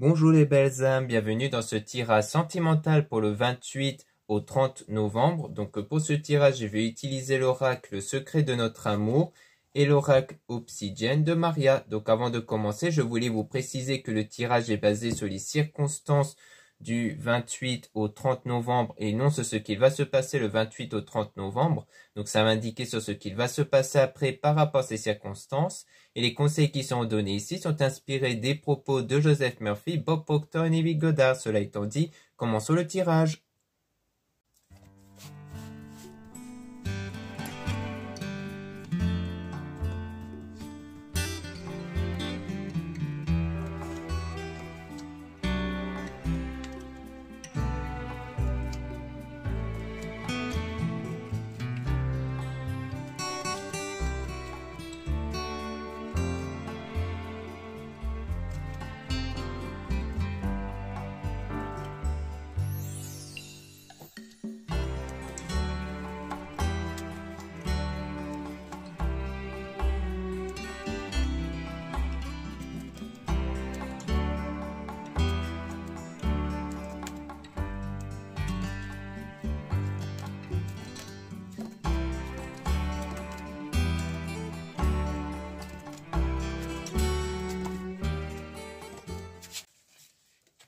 Bonjour les belles âmes, bienvenue dans ce tirage sentimental pour le 28 au 30 novembre. Donc pour ce tirage, je vais utiliser l'oracle Le secret de notre amour et l'oracle Obsidienne de Maria. Donc avant de commencer, je voulais vous préciser que le tirage est basé sur les circonstances du 28 au 30 novembre et non sur ce qu'il va se passer le 28 au 30 novembre. Donc ça va indiquer sur ce qu'il va se passer après par rapport à ces circonstances. Et les conseils qui sont donnés ici sont inspirés des propos de Joseph Murphy, Bob Proctor et Neville Goddard. Cela étant dit, commençons le tirage.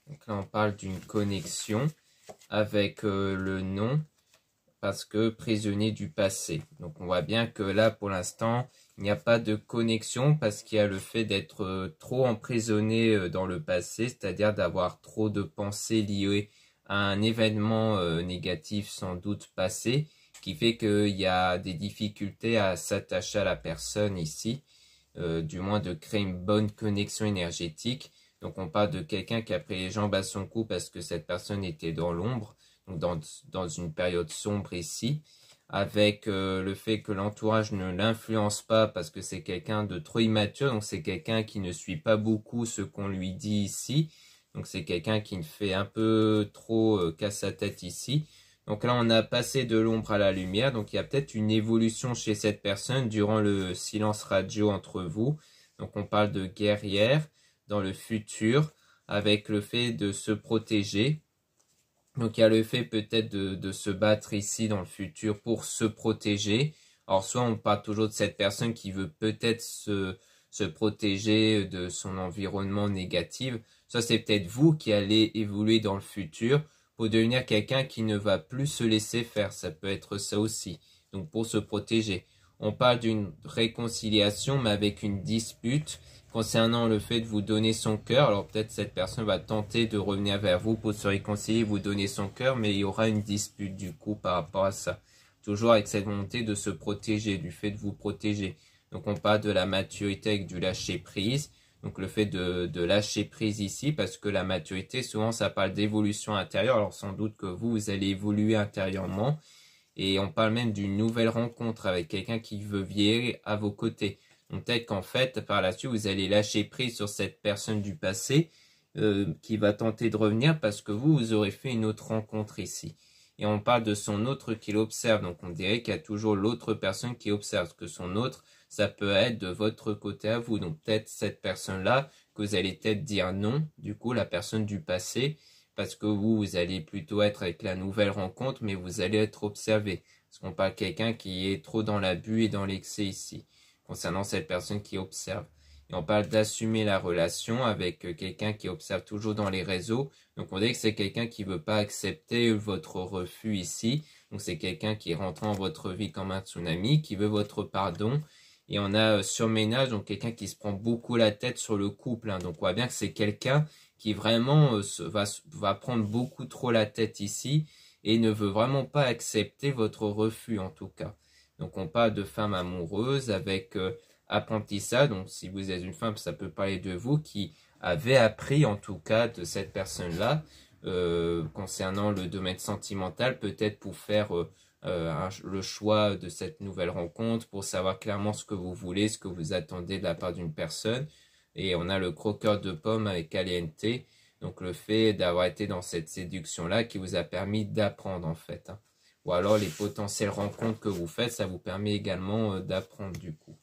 Donc là, on parle d'une connexion avec le nom parce que prisonnier du passé. Donc on voit bien que là, pour l'instant, il n'y a pas de connexion parce qu'il y a le fait d'être trop emprisonné dans le passé, c'est-à-dire d'avoir trop de pensées liées à un événement négatif sans doute passé, qui fait qu'il y a des difficultés à s'attacher à la personne ici, du moins de créer une bonne connexion énergétique. Donc on parle de quelqu'un qui a pris les jambes à son cou parce que cette personne était dans l'ombre, donc dans une période sombre ici, avec le fait que l'entourage ne l'influence pas parce que c'est quelqu'un de trop immature, donc c'est quelqu'un qui ne suit pas beaucoup ce qu'on lui dit ici, donc c'est quelqu'un qui ne fait un peu trop casse sa tête ici. Donc là on a passé de l'ombre à la lumière, donc il y a peut-être une évolution chez cette personne durant le silence radio entre vous. Donc on parle de guerrière dans le futur avec le fait de se protéger. Donc il y a le fait peut-être de se battre ici dans le futur pour se protéger. Alors soit on parle toujours de cette personne qui veut peut-être se protéger de son environnement négatif. Soit c'est peut-être vous qui allez évoluer dans le futur pour devenir quelqu'un qui ne va plus se laisser faire. Ça peut être ça aussi. Donc pour se protéger. On parle d'une réconciliation mais avec une dispute concernant le fait de vous donner son cœur. Alors peut-être cette personne va tenter de revenir vers vous pour se réconcilier, vous donner son cœur, mais il y aura une dispute du coup par rapport à ça. Toujours avec cette volonté de se protéger, du fait de vous protéger. Donc on parle de la maturité avec du lâcher prise. Donc le fait de lâcher prise ici, parce que la maturité, souvent ça parle d'évolution intérieure. Alors sans doute que vous allez évoluer intérieurement. Et on parle même d'une nouvelle rencontre avec quelqu'un qui veut vieillir à vos côtés. Donc peut-être qu'en fait, par la suite, vous allez lâcher prise sur cette personne du passé qui va tenter de revenir parce que vous aurez fait une autre rencontre ici. Et on parle de son autre qui l'observe. Donc on dirait qu'il y a toujours l'autre personne qui observe. Que son autre, ça peut être de votre côté à vous. Donc peut-être cette personne-là que vous allez peut-être dire non, du coup, la personne du passé, parce que vous allez plutôt être avec la nouvelle rencontre, mais vous allez être observé. Parce qu'on parle de quelqu'un qui est trop dans l'abus et dans l'excès ici concernant cette personne qui observe. Et on parle d'assumer la relation avec quelqu'un qui observe toujours dans les réseaux. Donc on dit que c'est quelqu'un qui ne veut pas accepter votre refus ici. Donc c'est quelqu'un qui est rentré en votre vie comme un tsunami, qui veut votre pardon. Et on a surménage, donc quelqu'un qui se prend beaucoup la tête sur le couple. Donc on voit bien que c'est quelqu'un qui vraiment va prendre beaucoup trop la tête ici et ne veut vraiment pas accepter votre refus en tout cas. Donc on parle de femme amoureuse avec apprentissage. Donc si vous êtes une femme, ça peut parler de vous qui avez appris en tout cas de cette personne-là concernant le domaine sentimental, peut-être pour faire le choix de cette nouvelle rencontre, pour savoir clairement ce que vous voulez, ce que vous attendez de la part d'une personne. Et on a le croqueur de pommes avec Caliente. Donc le fait d'avoir été dans cette séduction-là qui vous a permis d'apprendre en fait. Ou alors les potentielles rencontres que vous faites, ça vous permet également d'apprendre du coup.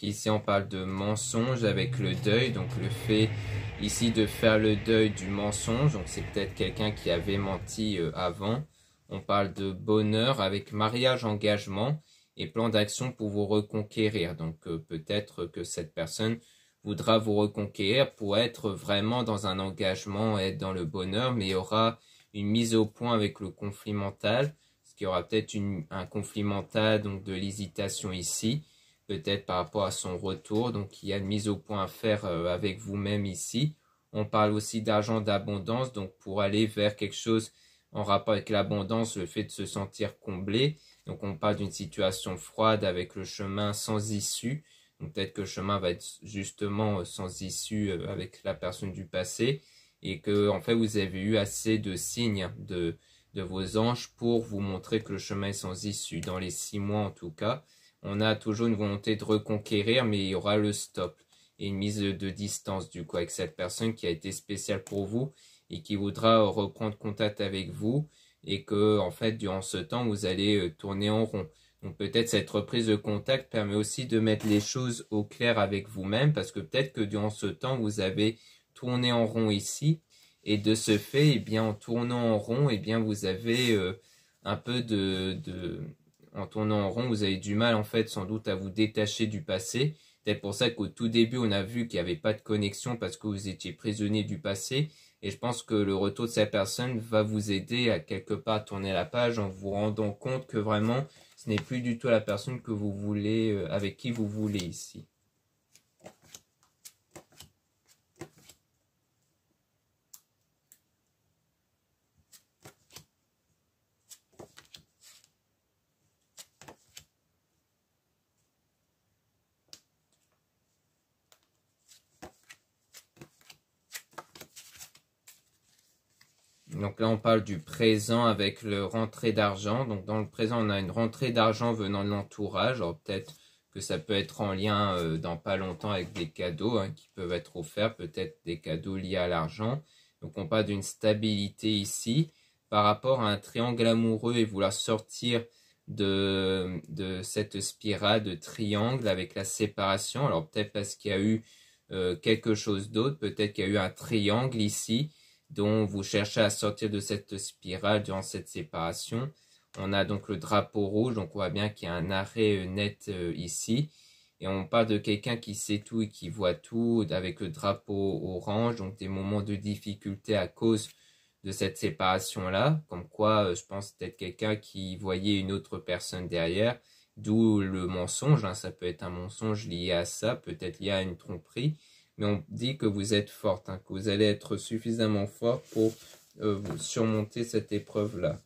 Donc ici on parle de mensonge avec le deuil, donc le fait ici de faire le deuil du mensonge, donc c'est peut-être quelqu'un qui avait menti avant. On parle de bonheur avec mariage, engagement et plan d'action pour vous reconquérir. Donc peut-être que cette personne voudra vous reconquérir pour être vraiment dans un engagement, être dans le bonheur, mais il y aura une mise au point avec le conflit mental, parce qu'il y aura peut-être un conflit mental, donc de l'hésitation ici, peut-être par rapport à son retour, donc il y a une mise au point à faire avec vous-même ici. On parle aussi d'argent, d'abondance, donc pour aller vers quelque chose en rapport avec l'abondance, le fait de se sentir comblé. Donc on parle d'une situation froide avec le chemin sans issue. Donc peut-être que le chemin va être justement sans issue avec la personne du passé et que en fait vous avez eu assez de signes de vos anges pour vous montrer que le chemin est sans issue. Dans les 6 mois en tout cas, on a toujours une volonté de reconquérir, mais il y aura le stop et une mise de distance du coup avec cette personne qui a été spéciale pour vous et qui voudra reprendre contact avec vous et que en fait durant ce temps vous allez tourner en rond. Donc peut-être cette reprise de contact permet aussi de mettre les choses au clair avec vous-même parce que peut-être que durant ce temps vous avez tourné en rond ici et de ce fait, eh bien en tournant en rond, eh bien vous avez un peu en tournant en rond, vous avez du mal en fait sans doute à vous détacher du passé. C'est pour ça qu'au tout début, on a vu qu'il n'y avait pas de connexion parce que vous étiez prisonnier du passé. Et je pense que le retour de cette personne va vous aider à quelque part tourner la page en vous rendant compte que vraiment, ce n'est plus du tout la personne que vous voulez, avec qui vous voulez ici. Donc là, on parle du présent avec le rentrée d'argent. Donc dans le présent, on a une rentrée d'argent venant de l'entourage. Alors peut-être que ça peut être en lien dans pas longtemps avec des cadeaux qui peuvent être offerts, peut-être des cadeaux liés à l'argent. Donc on parle d'une stabilité ici par rapport à un triangle amoureux et vouloir sortir de cette spirale de triangle avec la séparation. Alors peut-être parce qu'il y a eu quelque chose d'autre, peut-être qu'il y a eu un triangle ici dont vous cherchez à sortir de cette spirale durant cette séparation. On a donc le drapeau rouge, donc on voit bien qu'il y a un arrêt net ici. Et on parle de quelqu'un qui sait tout et qui voit tout, avec le drapeau orange, donc des moments de difficulté à cause de cette séparation-là. Comme quoi, je pense peut-être quelqu'un qui voyait une autre personne derrière, d'où le mensonge. Ça peut être un mensonge lié à ça, peut-être lié à une tromperie. Mais on dit que vous êtes forte, que vous allez être suffisamment fort pour vous surmonter cette épreuve-là.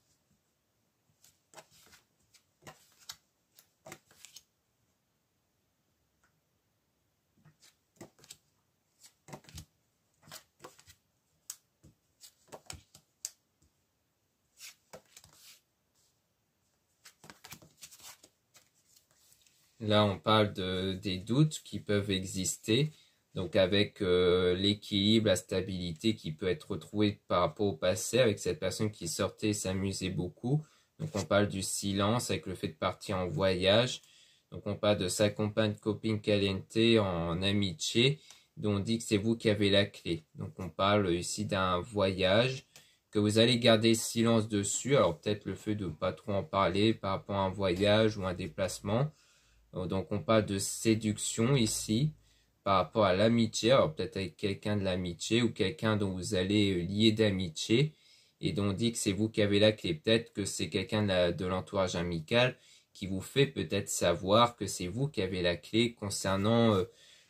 Là, on parle des doutes qui peuvent exister. Donc avec l'équilibre, la stabilité qui peut être retrouvée par rapport au passé avec cette personne qui sortait et s'amusait beaucoup. Donc on parle du silence avec le fait de partir en voyage. Donc on parle de sa compagne, copine caliente en amitié, dont on dit que c'est vous qui avez la clé. Donc on parle ici d'un voyage que vous allez garder silence dessus. Alors peut-être le fait de ne pas trop en parler par rapport à un voyage ou un déplacement. Donc on parle de séduction ici par rapport à l'amitié, alors peut-être avec quelqu'un de l'amitié ou quelqu'un dont vous allez lier d'amitié et dont on dit que c'est vous qui avez la clé. Peut-être que c'est quelqu'un de l'entourage amical qui vous fait peut-être savoir que c'est vous qui avez la clé concernant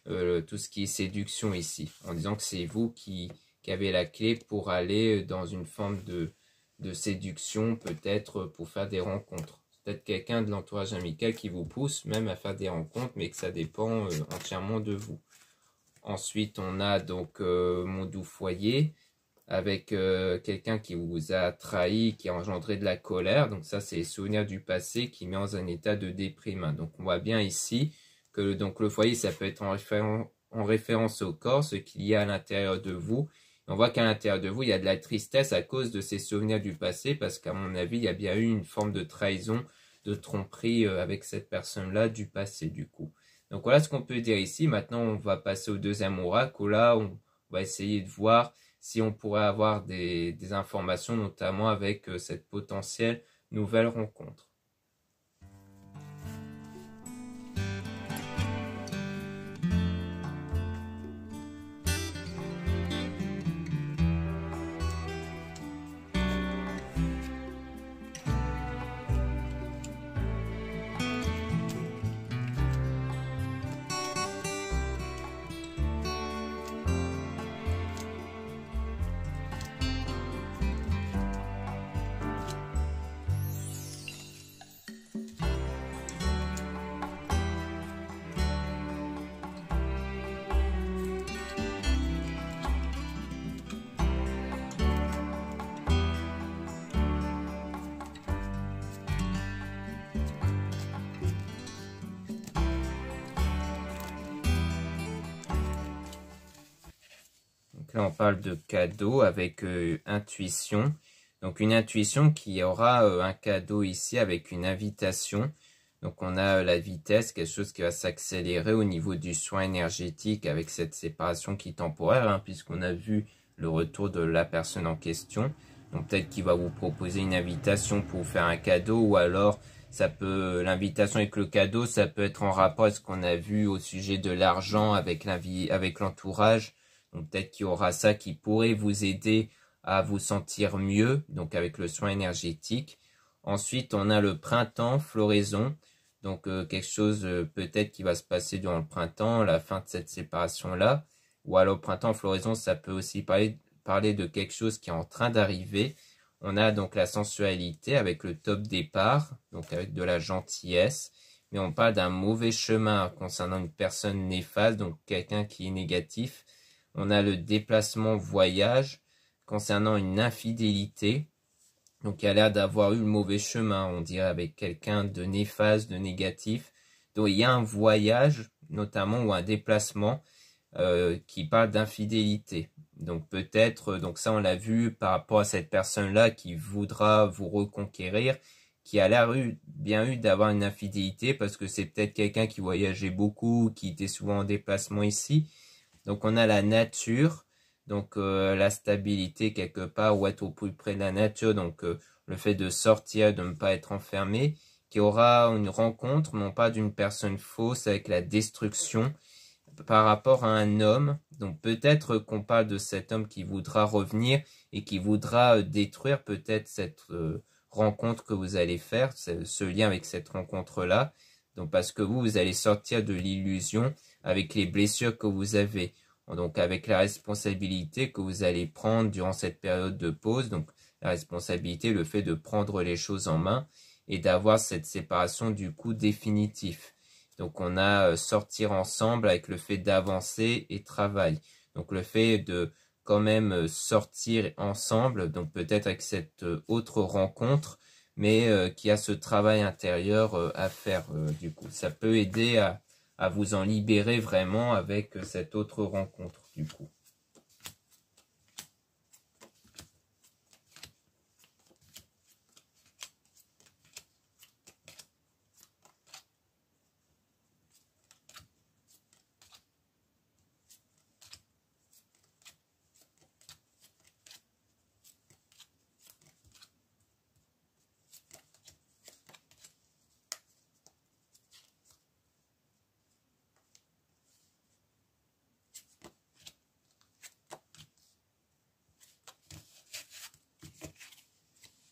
tout ce qui est séduction ici, en disant que c'est vous qui avez la clé pour aller dans une forme de séduction, peut-être pour faire des rencontres. Peut-être quelqu'un de l'entourage amical qui vous pousse même à faire des rencontres, mais que ça dépend entièrement de vous. Ensuite, on a donc mon doux foyer, avec quelqu'un qui vous a trahi, qui a engendré de la colère. Donc ça, c'est les souvenirs du passé qui met dans un état de déprime. Donc on voit bien ici que donc, le foyer, ça peut être en référence au corps, ce qu'il y a à l'intérieur de vous. On voit qu'à l'intérieur de vous, il y a de la tristesse à cause de ces souvenirs du passé, parce qu'à mon avis, il y a bien eu une forme de trahison, de tromperie avec cette personne-là du passé, du coup. Donc voilà ce qu'on peut dire ici. Maintenant, on va passer au deuxième oracle où là, on va essayer de voir si on pourrait avoir des informations, notamment avec cette potentielle nouvelle rencontre. Là, on parle de cadeau avec intuition. Donc, une intuition qui aura un cadeau ici avec une invitation. Donc, on a la vitesse, quelque chose qui va s'accélérer au niveau du soin énergétique avec cette séparation qui est temporaire, hein, puisqu'on a vu le retour de la personne en question. Donc, peut-être qu'il va vous proposer une invitation pour vous faire un cadeau, ou alors ça peut, l'invitation avec le cadeau, ça peut être en rapport avec ce qu'on a vu au sujet de l'argent avec l'entourage. Donc peut-être qu'il y aura ça qui pourrait vous aider à vous sentir mieux, donc avec le soin énergétique. Ensuite, on a le printemps, floraison. Donc quelque chose peut-être qui va se passer durant le printemps, la fin de cette séparation-là. Ou alors printemps, floraison, ça peut aussi parler de quelque chose qui est en train d'arriver. On a donc la sensualité avec le top départ, donc avec de la gentillesse. Mais on parle d'un mauvais chemin concernant une personne néfaste, donc quelqu'un qui est négatif. On a le déplacement voyage concernant une infidélité. Donc, il a l'air d'avoir eu le mauvais chemin, on dirait, avec quelqu'un de néfaste, de négatif. Donc, il y a un voyage, notamment, ou un déplacement qui parle d'infidélité. Donc, peut-être, donc ça, on l'a vu par rapport à cette personne-là qui voudra vous reconquérir, qui a l'air bien eu d'avoir une infidélité parce que c'est peut-être quelqu'un qui voyageait beaucoup, qui était souvent en déplacement ici. Donc, on a la nature, donc la stabilité quelque part, ou être au plus près de la nature, donc le fait de sortir, de ne pas être enfermé, qui aura une rencontre, non pas d'une personne fausse avec la destruction par rapport à un homme. Donc, peut-être qu'on parle de cet homme qui voudra revenir et qui voudra détruire peut-être cette rencontre que vous allez faire, ce lien avec cette rencontre-là. Donc, parce que vous allez sortir de l'illusion avec les blessures que vous avez. Donc, avec la responsabilité que vous allez prendre durant cette période de pause. Donc, la responsabilité, le fait de prendre les choses en main et d'avoir cette séparation du coup définitif. Donc, on a sortir ensemble avec le fait d'avancer et travail. Donc, le fait de quand même sortir ensemble, donc peut-être avec cette autre rencontre, mais qui a ce travail intérieur à faire du coup. Ça peut aider à vous en libérer vraiment avec cette autre rencontre du coup.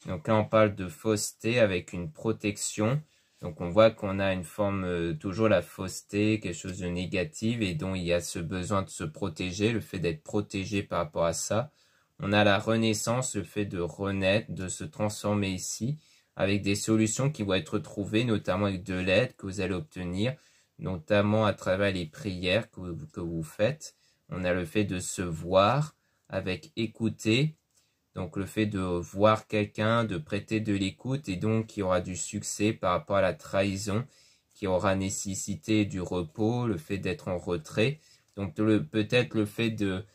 Donc là, on parle de fausseté avec une protection. Donc on voit qu'on a une forme, toujours la fausseté, quelque chose de négatif et dont il y a ce besoin de se protéger, le fait d'être protégé par rapport à ça. On a la renaissance, le fait de renaître, de se transformer ici, avec des solutions qui vont être trouvées, notamment avec de l'aide que vous allez obtenir, notamment à travers les prières que vous faites. On a le fait de se voir avec écouter. Donc le fait de voir quelqu'un, de prêter de l'écoute et donc il y aura du succès par rapport à la trahison qui aura nécessité du repos, le fait d'être en retrait. Donc peut-être le fait de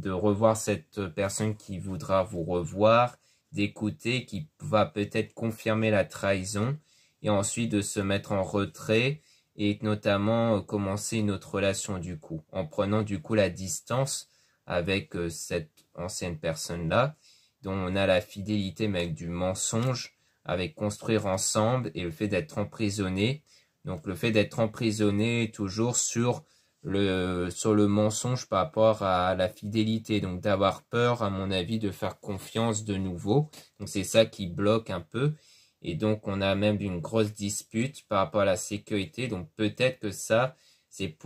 revoir cette personne qui voudra vous revoir, d'écouter, qui va peut-être confirmer la trahison et ensuite de se mettre en retrait et notamment commencer notre relation du coup, en prenant du coup la distance avec cette ancienne personne-là, dont on a la fidélité mais avec du mensonge, avec construire ensemble et le fait d'être emprisonné. Donc le fait d'être emprisonné toujours sur le mensonge par rapport à la fidélité, donc d'avoir peur à mon avis de faire confiance de nouveau. Donc c'est ça qui bloque un peu. Et donc, on a même une grosse dispute par rapport à la sécurité. Donc, peut-être que ça, c'est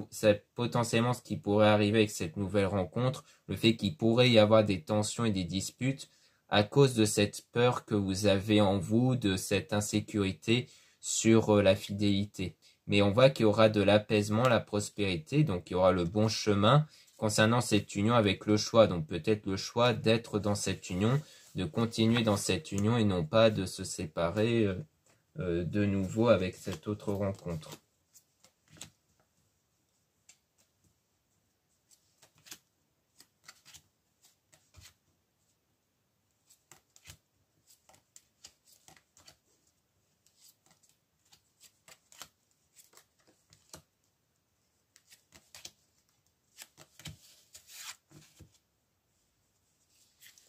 potentiellement ce qui pourrait arriver avec cette nouvelle rencontre. Le fait qu'il pourrait y avoir des tensions et des disputes à cause de cette peur que vous avez en vous, de cette insécurité sur la fidélité. Mais on voit qu'il y aura de l'apaisement, la prospérité. Donc, il y aura le bon chemin concernant cette union avec le choix. Donc, peut-être le choix d'être dans cette union, de continuer dans cette union et non pas de se séparer de nouveau avec cette autre rencontre.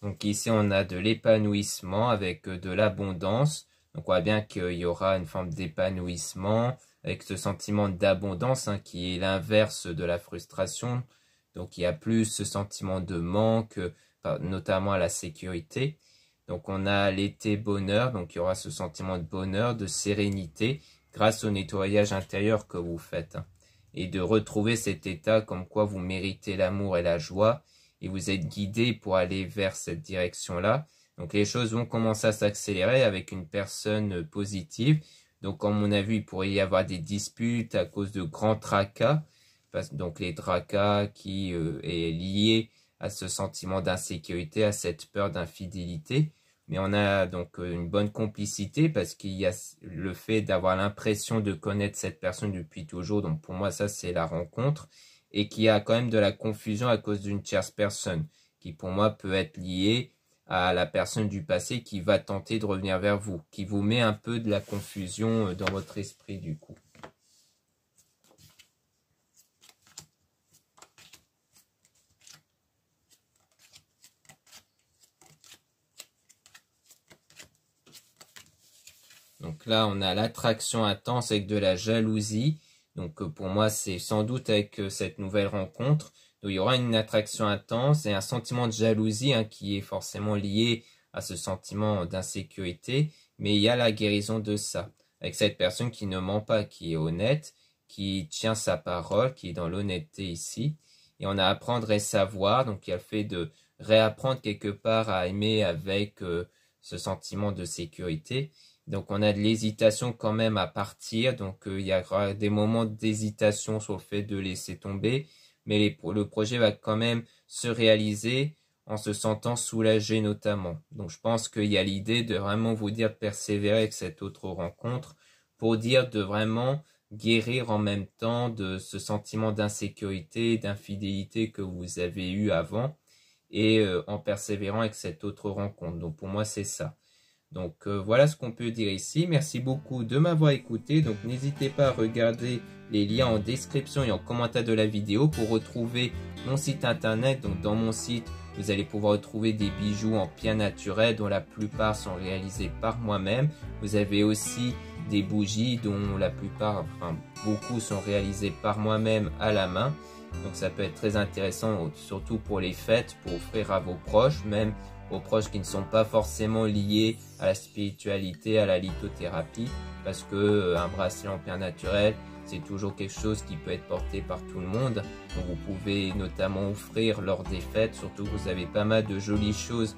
Donc ici, on a de l'épanouissement avec de l'abondance. Donc on voit bien qu'il y aura une forme d'épanouissement avec ce sentiment d'abondance qui est l'inverse de la frustration. Donc il y a plus ce sentiment de manque, notamment à la sécurité. Donc on a l'été bonheur, donc il y aura ce sentiment de bonheur, de sérénité grâce au nettoyage intérieur que vous faites. Et de retrouver cet état comme quoi vous méritez l'amour et la joie. Et vous êtes guidé pour aller vers cette direction-là. Donc les choses vont commencer à s'accélérer avec une personne positive. Donc comme on a vu, il pourrait y avoir des disputes à cause de grands tracas. Donc les tracas qui est lié à ce sentiment d'insécurité, à cette peur d'infidélité. Mais on a donc une bonne complicité parce qu'il y a le fait d'avoir l'impression de connaître cette personne depuis toujours. Donc pour moi, ça c'est la rencontre. Et qu'il y a quand même de la confusion à cause d'une tierce personne, qui pour moi peut être liée à la personne du passé qui va tenter de revenir vers vous, qui vous met un peu de la confusion dans votre esprit du coup. Donc là, on a l'attraction intense avec de la jalousie. Donc pour moi, c'est sans doute avec cette nouvelle rencontre. Donc il y aura une attraction intense et un sentiment de jalousie qui est forcément lié à ce sentiment d'insécurité. Mais il y a la guérison de ça. Avec cette personne qui ne ment pas, qui est honnête, qui tient sa parole, qui est dans l'honnêteté ici. Et on a à apprendre et savoir. Donc il y a le fait de réapprendre quelque part à aimer avec ce sentiment de sécurité. Donc on a de l'hésitation quand même à partir, donc il y aura des moments d'hésitation sur le fait de laisser tomber, mais le projet va quand même se réaliser en se sentant soulagé notamment. Donc je pense qu'il y a l'idée de vraiment vous dire de persévérer avec cette autre rencontre, pour dire de vraiment guérir en même temps de ce sentiment d'insécurité, d'infidélité que vous avez eu avant, et en persévérant avec cette autre rencontre. Donc pour moi c'est ça. Donc voilà ce qu'on peut dire ici. Merci beaucoup de m'avoir écouté. Donc n'hésitez pas à regarder les liens en description et en commentaire de la vidéo pour retrouver mon site internet. Donc dans mon site, vous allez pouvoir retrouver des bijoux en pierre naturelle dont la plupart sont réalisés par moi-même. Vous avez aussi des bougies dont la plupart, enfin beaucoup sont réalisés par moi-même à la main. Donc ça peut être très intéressant, surtout pour les fêtes, pour offrir à vos proches, même aux proches qui ne sont pas forcément liés à la spiritualité, à la lithothérapie, parce que un bracelet en pierre naturelle, c'est toujours quelque chose qui peut être porté par tout le monde. Donc vous pouvez notamment offrir lors des fêtes, surtout que vous avez pas mal de jolies choses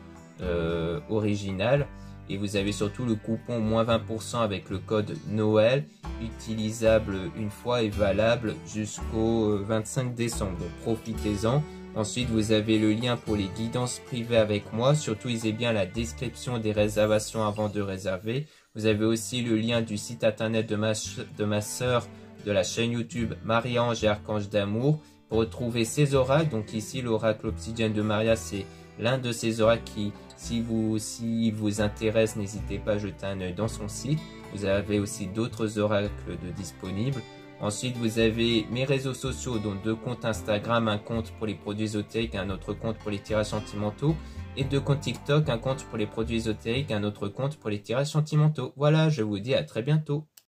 originales. Et vous avez surtout le coupon moins 20% avec le code Noël, utilisable une fois et valable jusqu'au 25 décembre. Donc profitez-en. Ensuite, vous avez le lien pour les guidances privées avec moi. Surtout, lisez bien la description des réservations avant de réserver. Vous avez aussi le lien du site internet de ma sœur, de la chaîne YouTube Marie-Ange et Archange d'amour, pour retrouver ses oracles. Donc ici, l'oracle obsidienne de Maria, c'est l'un de ces oracles qui, si vous intéresse, n'hésitez pas à jeter un œil dans son site. Vous avez aussi d'autres oracles de disponibles. Ensuite, vous avez mes réseaux sociaux, dont 2 comptes Instagram, un compte pour les produits ésotériques, un autre compte pour les tirages sentimentaux, et 2 comptes TikTok, un compte pour les produits ésotériques, un autre compte pour les tirages sentimentaux. Voilà, je vous dis à très bientôt.